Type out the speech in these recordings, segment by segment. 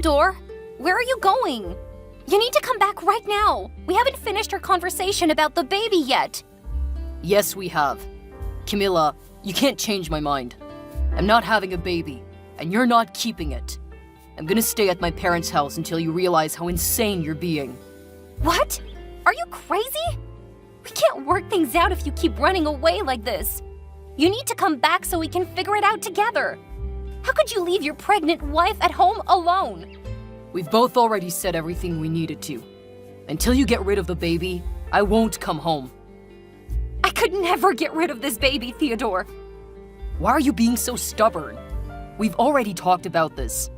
Theodore! Where are you going? You need to come back right now! We haven't finished our conversation about the baby yet! Yes, we have. Camilla, you can't change my mind. I'm not having a baby, and you're not keeping it. I'm gonna stay at my parents' house until you realize how insane you're being. What? Are you crazy? We can't work things out if you keep running away like this. You need to come back so we can figure it out together. How could you leave your pregnant wife at home alone? We've both already said everything we needed to. Until you get rid of the baby, I won't come home. I could never get rid of this baby, Theodore. Why are you being so stubborn? We've already talked about this.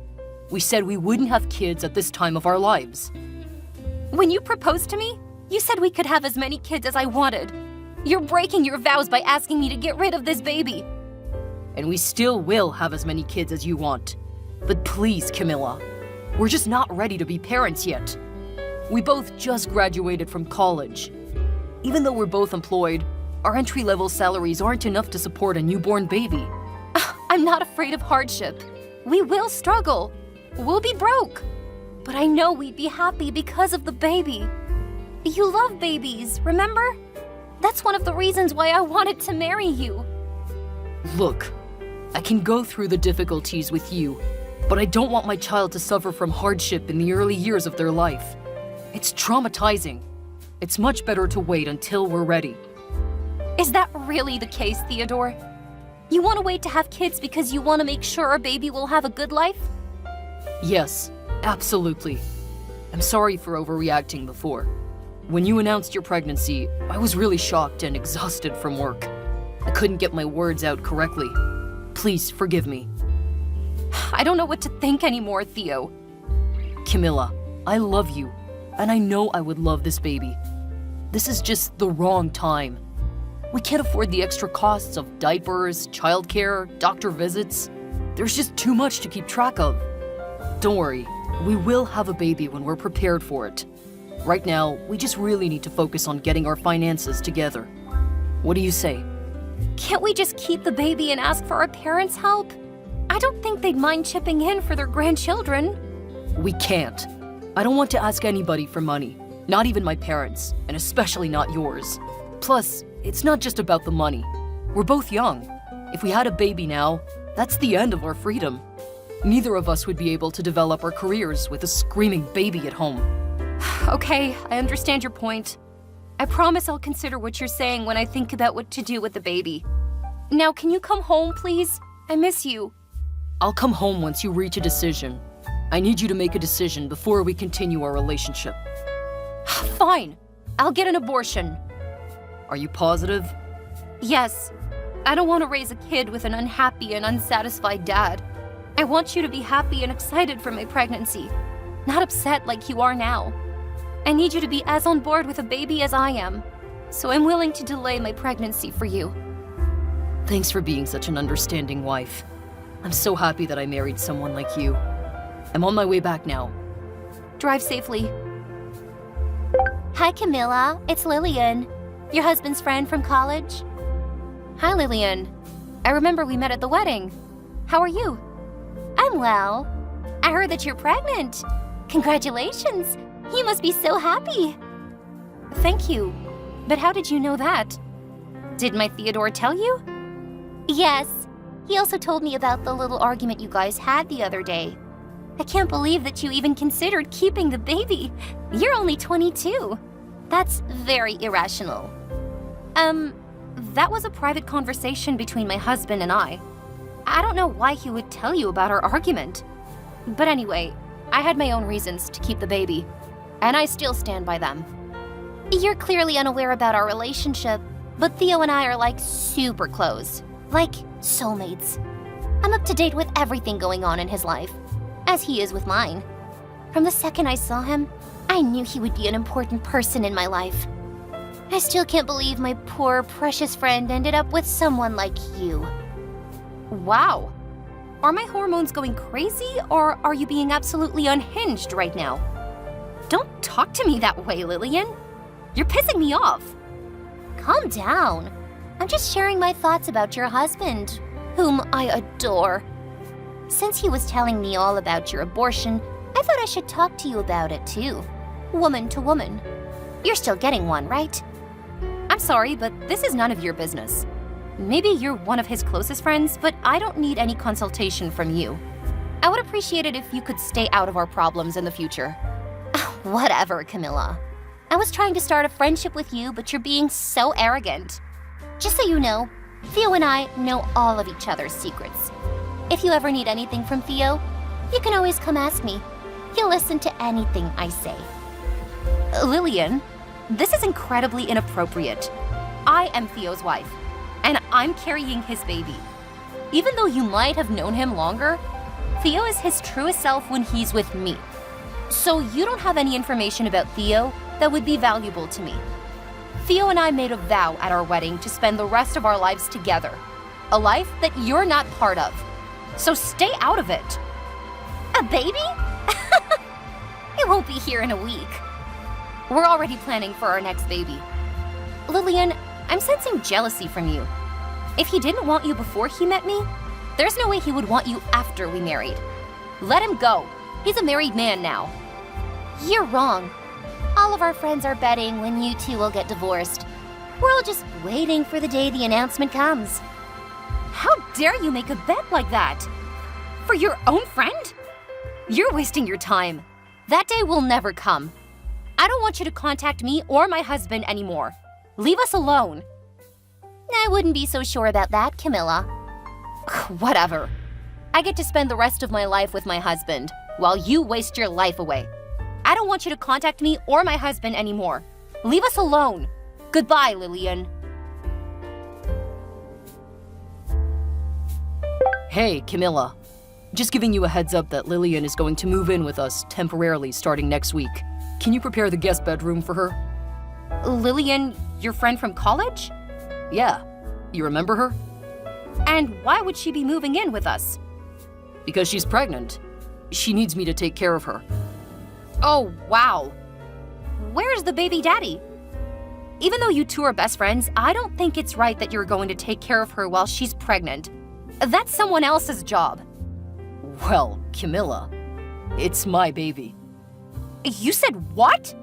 We said we wouldn't have kids at this time of our lives. When you proposed to me, you said we could have as many kids as I wanted. You're breaking your vows by asking me to get rid of this baby. And we still will have as many kids as you want. But please, Camilla, we're just not ready to be parents yet. We both just graduated from college. Even though we're both employed, our entry-level salaries aren't enough to support a newborn baby. I'm not afraid of hardship. We will struggle. We'll be broke. But I know we'd be happy because of the baby. You love babies, remember? That's one of the reasons why I wanted to marry you. Look, I can go through the difficulties with you, but I don't want my child to suffer from hardship in the early years of their life. It's traumatizing. It's much better to wait until we're ready. Is that really the case, Theodore? You want to wait to have kids because you want to make sure our baby will have a good life? Yes, absolutely. I'm sorry for overreacting before. When you announced your pregnancy, I was really shocked and exhausted from work. I couldn't get my words out correctly. Please forgive me. I don't know what to think anymore, Theo. Camilla, I love you, and I know I would love this baby. This is just the wrong time. We can't afford the extra costs of diapers, childcare, doctor visits. There's just too much to keep track of. Don't worry, we will have a baby when we're prepared for it. Right now, we just really need to focus on getting our finances together. What do you say? Can't we just keep the baby and ask for our parents' help? I don't think they'd mind chipping in for their grandchildren. We can't. I don't want to ask anybody for money, not even my parents, and especially not yours. Plus, it's not just about the money. We're both young. If we had a baby now, that's the end of our freedom. Neither of us would be able to develop our careers with a screaming baby at home. Okay, I understand your point. I promise I'll consider what you're saying when I think about what to do with the baby. Now, can you come home, please? I miss you. I'll come home once you reach a decision. I need you to make a decision before we continue our relationship. Fine. I'll get an abortion. Are you positive? Yes. I don't want to raise a kid with an unhappy and unsatisfied dad. I want you to be happy and excited for my pregnancy, not upset like you are now. I need you to be as on board with a baby as I am, so I'm willing to delay my pregnancy for you. Thanks for being such an understanding wife. I'm so happy that I married someone like you. I'm on my way back now. Drive safely. Hi, Camilla. It's Lillian, your husband's friend from college. Hi, Lillian. I remember we met at the wedding. How are you? I'm well. I heard that you're pregnant. Congratulations. You must be so happy. Thank you. But how did you know that? Did my Theodore tell you? Yes. He also told me about the little argument you guys had the other day. I can't believe that you even considered keeping the baby. You're only 22. That's very irrational. That was a private conversation between my husband and I. I don't know why he would tell you about our argument. But anyway, I had my own reasons to keep the baby, and I still stand by them. You're clearly unaware about our relationship, but Theo and I are like super close. Like soulmates. I'm up to date with everything going on in his life, as he is with mine. From the second I saw him, I knew he would be an important person in my life. I still can't believe my poor, precious friend ended up with someone like you. Wow. Are my hormones going crazy, or are you being absolutely unhinged right now? Don't talk to me that way, Lillian. You're pissing me off. Calm down. I'm just sharing my thoughts about your husband, whom I adore. Since he was telling me all about your abortion, I thought I should talk to you about it too. Woman to woman. You're still getting one, right? I'm sorry, but this is none of your business. Maybe you're one of his closest friends, but I don't need any consultation from you. I would appreciate it if you could stay out of our problems in the future. Whatever, Camilla. I was trying to start a friendship with you, but you're being so arrogant. Just so you know, Theo and I know all of each other's secrets. If you ever need anything from Theo, you can always come ask me. He'll listen to anything I say. Lillian, this is incredibly inappropriate. I am Theo's wife, and I'm carrying his baby. Even though you might have known him longer, Theo is his truest self when he's with me. So you don't have any information about Theo that would be valuable to me. Theo and I made a vow at our wedding to spend the rest of our lives together. A life that you're not part of. So stay out of it. A baby? It won't be here in a week. We're already planning for our next baby. Lillian, I'm sensing jealousy from you. If he didn't want you before he met me, there's no way he would want you after we married. Let him go. He's a married man now. You're wrong. All of our friends are betting when you two will get divorced. We're all just waiting for the day the announcement comes. How dare you make a bet like that? For your own friend? You're wasting your time. That day will never come. I don't want you to contact me or my husband anymore. Leave us alone. I wouldn't be so sure about that, Camilla. Whatever. I get to spend the rest of my life with my husband, while you waste your life away. I don't want you to contact me or my husband anymore. Leave us alone. Goodbye, Lillian. Hey, Camilla. Just giving you a heads up that Lillian is going to move in with us temporarily starting next week. Can you prepare the guest bedroom for her? Lillian, your friend from college? Yeah. You remember her? And why would she be moving in with us? Because she's pregnant. She needs me to take care of her. Oh, wow. Where's the baby daddy? Even though you two are best friends, I don't think it's right that you're going to take care of her while she's pregnant. That's someone else's job. Well, Camilla, it's my baby. You said what?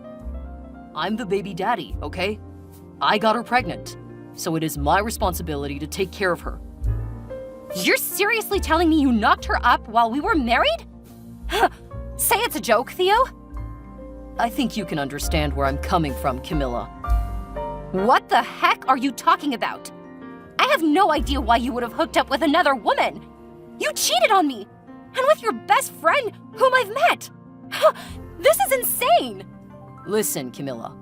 I'm the baby daddy, okay? I got her pregnant, so it is my responsibility to take care of her. You're seriously telling me you knocked her up while we were married? Say it's a joke, Theo. I think you can understand where I'm coming from, Camilla. What the heck are you talking about? I have no idea why you would have hooked up with another woman. You cheated on me, and with your best friend whom I've met. This is insane. Listen, Camilla,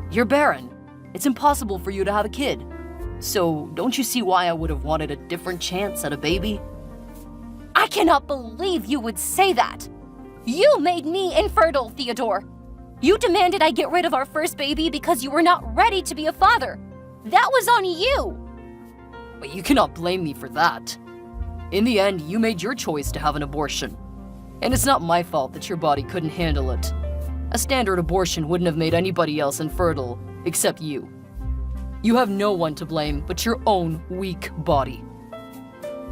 you're barren. It's impossible for you to have a kid. So don't you see why I would have wanted a different chance at a baby? I cannot believe you would say that. You made me infertile, Theodore. You demanded I get rid of our first baby because you were not ready to be a father. That was on you. But you cannot blame me for that. In the end, you made your choice to have an abortion. And it's not my fault that your body couldn't handle it. A standard abortion wouldn't have made anybody else infertile, except you. You have no one to blame but your own weak body.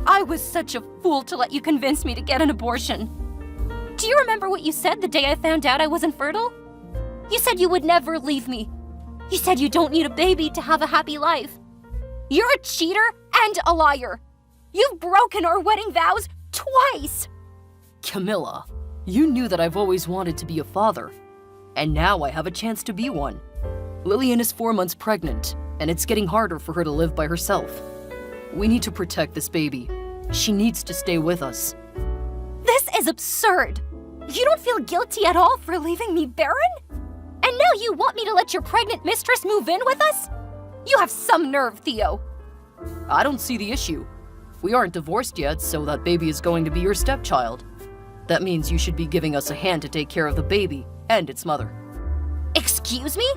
I was such a fool to let you convince me to get an abortion. Do you remember what you said the day I found out I was infertile? You said you would never leave me. You said you don't need a baby to have a happy life. You're a cheater and a liar. You've broken our wedding vows twice. Camilla, you knew that I've always wanted to be a father. And now I have a chance to be one. Lillian is 4 months pregnant, and it's getting harder for her to live by herself. We need to protect this baby. She needs to stay with us. This is absurd. You don't feel guilty at all for leaving me barren? And now you want me to let your pregnant mistress move in with us? You have some nerve, Theo. I don't see the issue. We aren't divorced yet, so that baby is going to be your stepchild. That means you should be giving us a hand to take care of the baby and its mother. Excuse me?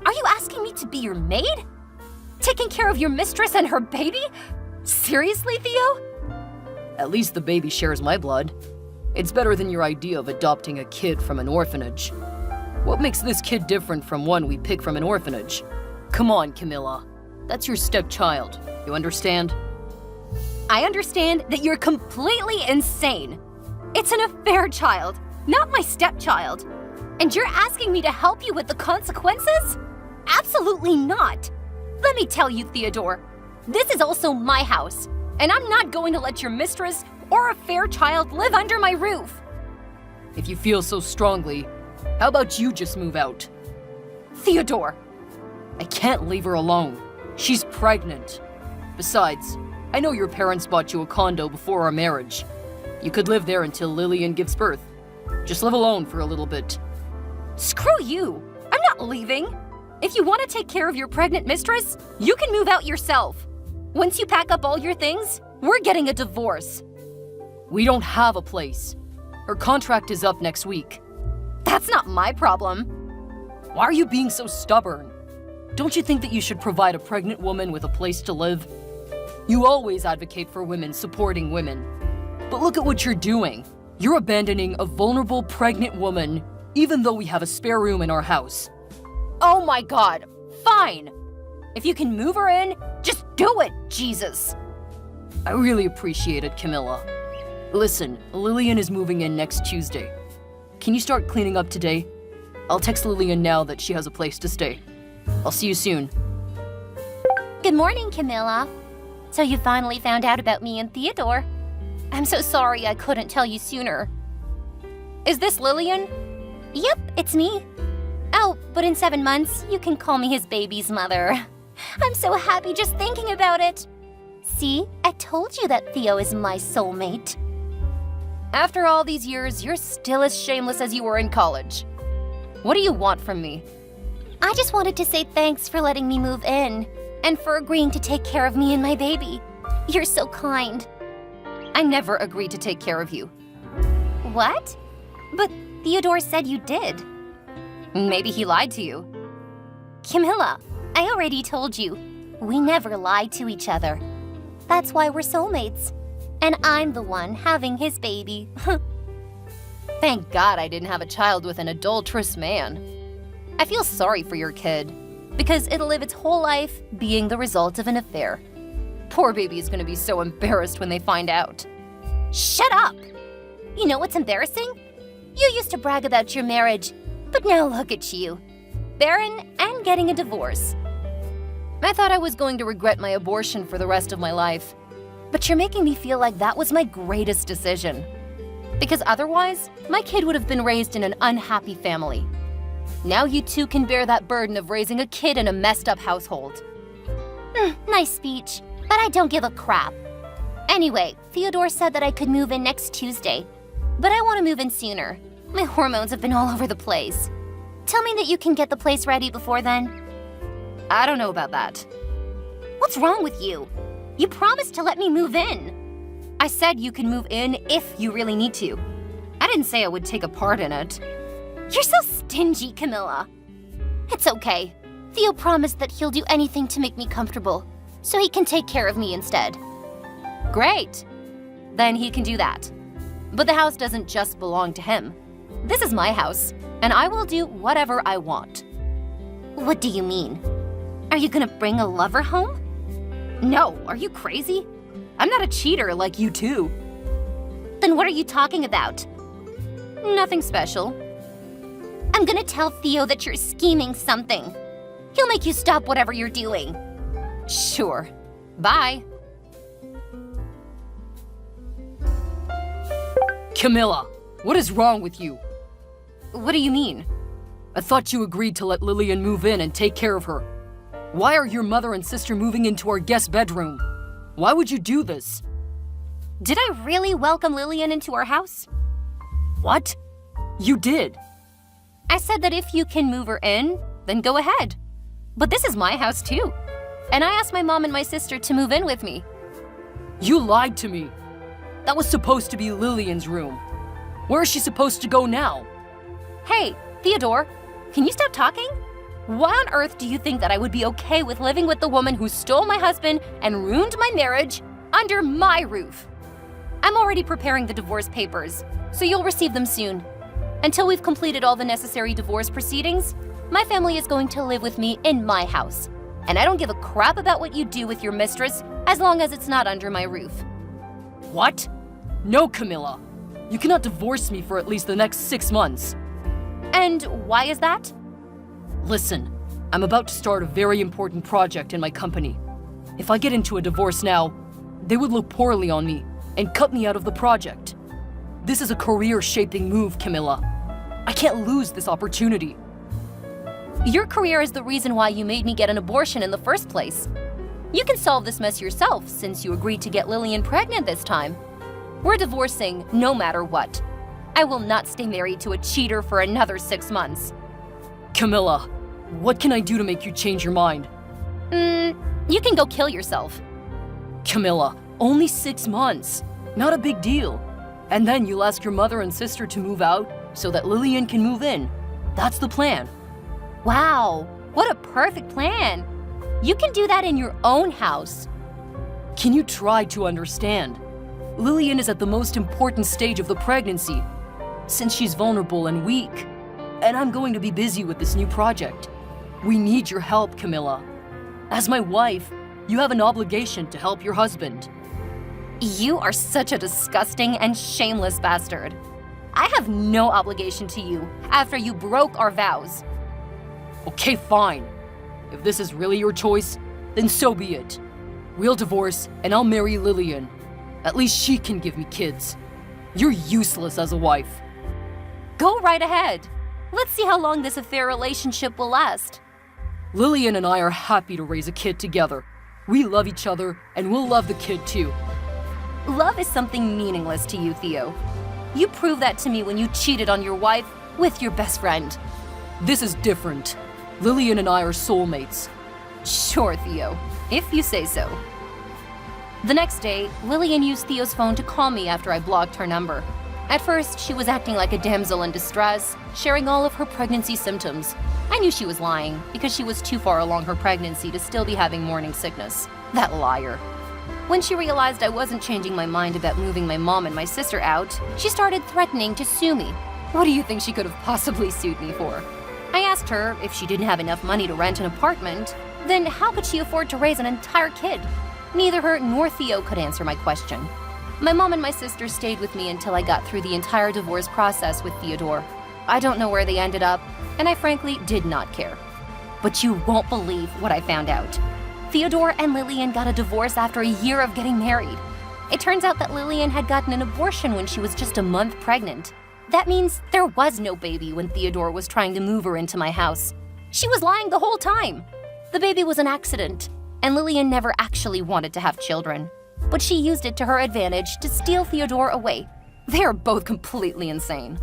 Are you asking me to be your maid? Taking care of your mistress and her baby? Seriously, Theo? At least the baby shares my blood. It's better than your idea of adopting a kid from an orphanage. What makes this kid different from one we pick from an orphanage? Come on, Camilla. That's your stepchild. You understand? I understand that you're completely insane. It's an affair child. not my stepchild. And you're asking me to help you with the consequences? Absolutely not. Let me tell you, Theodore, this is also my house, and I'm not going to let your mistress or a fair child live under my roof. If you feel so strongly, how about you just move out? Theodore, I can't leave her alone. She's pregnant. Besides, I know your parents bought you a condo before our marriage. You could live there until Lillian gives birth. Just live alone for a little bit. screw you. I'm not leaving. If you want to take care of your pregnant mistress, you can move out yourself. Once you pack up all your things, we're getting a divorce. We don't have a place. Her contract is up next week. That's not my problem. Why are you being so stubborn? Don't you think that you should provide a pregnant woman with a place to live? You always advocate for women supporting women. But look at what you're doing. You're abandoning a vulnerable pregnant woman, even though we have a spare room in our house. Oh my god, fine. If you can move her in, just do it, Jesus. I really appreciate it, Camilla. Listen, Lillian is moving in next Tuesday. Can you start cleaning up today? I'll text Lillian now that she has a place to stay. I'll see you soon. Good morning, Camilla. So you finally found out about me and Theodore. I'm so sorry I couldn't tell you sooner. Is this Lillian? Yep, it's me. Oh, but in 7 months, you can call me his baby's mother. I'm so happy just thinking about it. See, I told you that Theo is my soulmate. After all these years, you're still as shameless as you were in college. What do you want from me? I just wanted to say thanks for letting me move in and for agreeing to take care of me and my baby. You're so kind. I never agreed to take care of you. What? But Theodore said you did. Maybe he lied to you. Camilla, I already told you. We never lied to each other. That's why we're soulmates. And I'm the one having his baby. Thank God I didn't have a child with an adulterous man. I feel sorry for your kid, because it'll live its whole life being the result of an affair. Poor baby is gonna be so embarrassed when they find out. Shut up! You know what's embarrassing? You used to brag about your marriage, but now look at you. Barren and getting a divorce. I thought I was going to regret my abortion for the rest of my life. But you're making me feel like that was my greatest decision. Because otherwise, my kid would have been raised in an unhappy family. Now you two can bear that burden of raising a kid in a messed up household. Nice speech, but I don't give a crap. Anyway, Theodore said that I could move in next Tuesday, but I want to move in sooner. My hormones have been all over the place. Tell me that you can get the place ready before then. I don't know about that. What's wrong with you? You promised to let me move in. I said you can move in if you really need to. I didn't say I would take a part in it. You're so stingy, Camilla. It's okay. Theo promised that he'll do anything to make me comfortable, so he can take care of me instead. Great. Then he can do that. But the house doesn't just belong to him. This is my house, and I will do whatever I want. What do you mean? Are you gonna bring a lover home? No, are you crazy? I'm not a cheater like you two. Then what are you talking about? Nothing special. I'm gonna tell Theo that you're scheming something. He'll make you stop whatever you're doing. Sure. Bye. Camilla, what is wrong with you? What do you mean? I thought you agreed to let Lillian move in and take care of her. Why are your mother and sister moving into our guest bedroom? Why would you do this? Did I really welcome Lillian into our house? What? You did. I said that if you can move her in, then go ahead. But this is my house too. And I asked my mom and my sister to move in with me. You lied to me. That was supposed to be Lillian's room. Where is she supposed to go now? Hey, Theodore, can you stop talking? Why on earth do you think that I would be okay with living with the woman who stole my husband and ruined my marriage under my roof? I'm already preparing the divorce papers, so you'll receive them soon. Until we've completed all the necessary divorce proceedings, my family is going to live with me in my house. And I don't give a crap about what you do with your mistress as long as it's not under my roof. What? No, Camilla. You cannot divorce me for at least the next 6 months. And why is that? Listen, I'm about to start a very important project in my company. If I get into a divorce now, they would look poorly on me and cut me out of the project. This is a career-shaping move, Camilla. I can't lose this opportunity. Your career is the reason why you made me get an abortion in the first place. You can solve this mess yourself since you agreed to get Lillian pregnant this time. We're divorcing no matter what. I will not stay married to a cheater for another 6 months. Camilla, what can I do to make you change your mind? You can go kill yourself. Camilla, only 6 months. Not a big deal. And then you'll ask your mother and sister to move out so that Lillian can move in. That's the plan. Wow, what a perfect plan. You can do that in your own house. Can you try to understand? Lillian is at the most important stage of the pregnancy, since she's vulnerable and weak. And I'm going to be busy with this new project. We need your help, Camilla. As my wife, you have an obligation to help your husband. You are such a disgusting and shameless bastard. I have no obligation to you after you broke our vows. Okay, fine. If this is really your choice, then so be it. We'll divorce and I'll marry Lillian. At least she can give me kids. You're useless as a wife. Go right ahead. Let's see how long this affair relationship will last. Lillian and I are happy to raise a kid together. We love each other and we'll love the kid too. Love is something meaningless to you, Theo. You proved that to me when you cheated on your wife with your best friend. This is different. Lillian and I are soulmates. Sure, Theo, if you say so. The next day, Lillian used Theo's phone to call me after I blocked her number. At first, she was acting like a damsel in distress, sharing all of her pregnancy symptoms. I knew she was lying because she was too far along her pregnancy to still be having morning sickness. That liar. When she realized I wasn't changing my mind about moving my mom and my sister out, she started threatening to sue me. What do you think she could have possibly sued me for? I asked her if she didn't have enough money to rent an apartment, then how could she afford to raise an entire kid? Neither her nor Theo could answer my question. My mom and my sister stayed with me until I got through the entire divorce process with Theodore. I don't know where they ended up, and I frankly did not care. But you won't believe what I found out. Theodore and Lillian got a divorce after a year of getting married. It turns out that Lillian had gotten an abortion when she was just a month pregnant. That means there was no baby when Theodore was trying to move her into my house. She was lying the whole time. The baby was an accident, and Lillian never actually wanted to have children. But she used it to her advantage to steal Theodore away. They are both completely insane.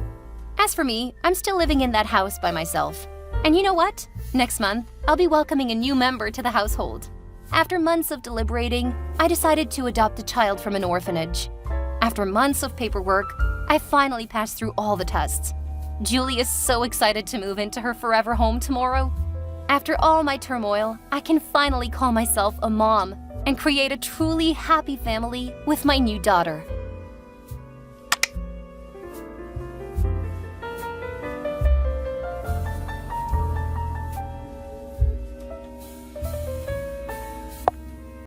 As for me, I'm still living in that house by myself. And you know what? Next month, I'll be welcoming a new member to the household. After months of deliberating, I decided to adopt a child from an orphanage. After months of paperwork, I finally passed through all the tests. Julie is so excited to move into her forever home tomorrow. After all my turmoil, I can finally call myself a mom and create a truly happy family with my new daughter.